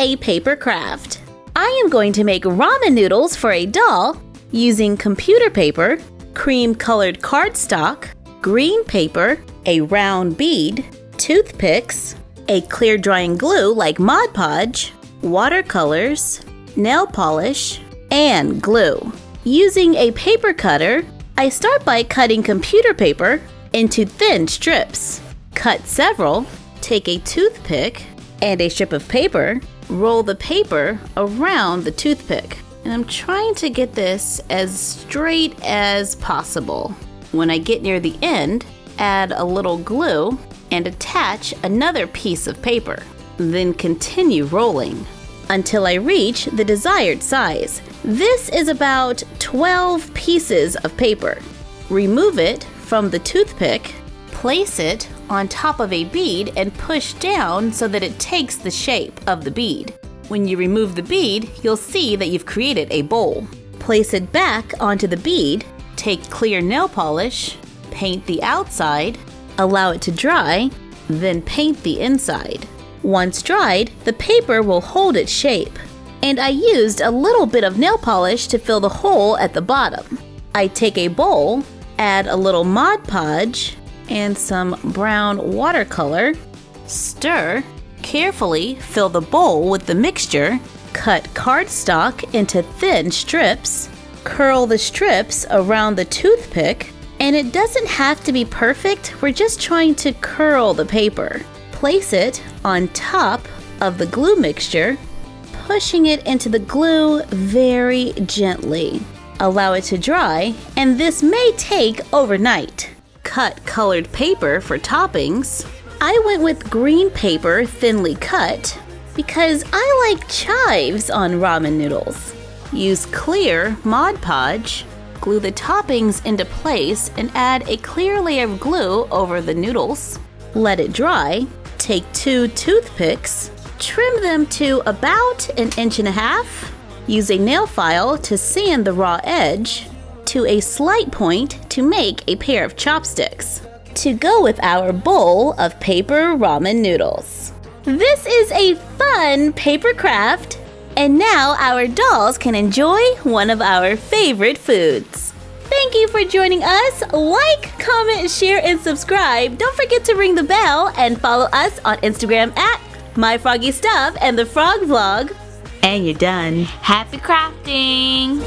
a paper craft. I am going to make ramen noodles for a doll using computer paper, cream-colored cardstock, green paper, a round bead, toothpicks, a clear drying glue like Mod Podge, watercolors, nail polish, and glue. Using a paper cutter, I start by cutting computer paper into thin strips. Cut several, take a toothpick and a strip of paper, roll the paper around the toothpick. And I'm trying to get this as straight as possible. When I get near the end, add a little glue and attach another piece of paper. Then continue rolling until I reach the desired size. This is about 12 pieces of paper. Remove it from the toothpick, place it on top of a bead and push down so that it takes the shape of the bead. When you remove the bead, you'll see that you've created a bowl. Place it back onto the bead, take clear nail polish, paint the outside, allow it to dry, then paint the inside. Once dried, the paper will hold its shape. And I used a little bit of nail polish to fill the hole at the bottom. I take a bowl, add a little Mod Podge and some brown watercolor, stir, carefully fill the bowl with the mixture, cut cardstock into thin strips, curl the strips around the toothpick, and it doesn't have to be perfect, we're just trying to curl the paper. Place it on top of the glue mixture, pushing it into the glue very gently. Allow it to dry, and this may take overnight. Cut colored paper for toppings. I went with green paper thinly cut because I like chives on ramen noodles. Use clear Mod Podge, glue the toppings into place and add a clear layer of glue over the noodles. Let it dry. Take 2 toothpicks, trim them to about 1.5 inches. Use a nail file to sand the raw edge to a slight point to make a pair of chopsticks to go with our bowl of paper ramen noodles. This is a fun paper craft, and now our dolls can enjoy one of our favorite foods. Thank you for joining us. Like, comment, share, and subscribe. Don't forget to ring the bell and follow us on Instagram at My Froggy Stuff and The Frog Vlog. And you're done. Happy crafting!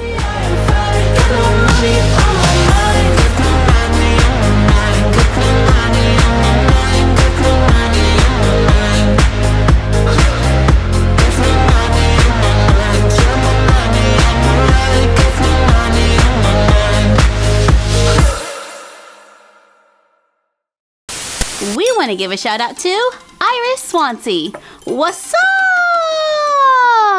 We want to give a shout out to Iris Swansea. What's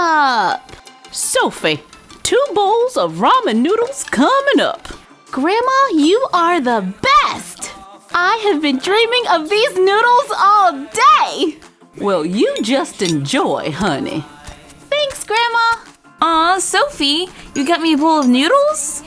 up? Sophie, 2 bowls of ramen noodles coming up. Grandma, you are the best. I have been dreaming of these noodles all day. Well, you just enjoy, honey. Thanks, Grandma. Aw, Sophie, you got me a bowl of noodles?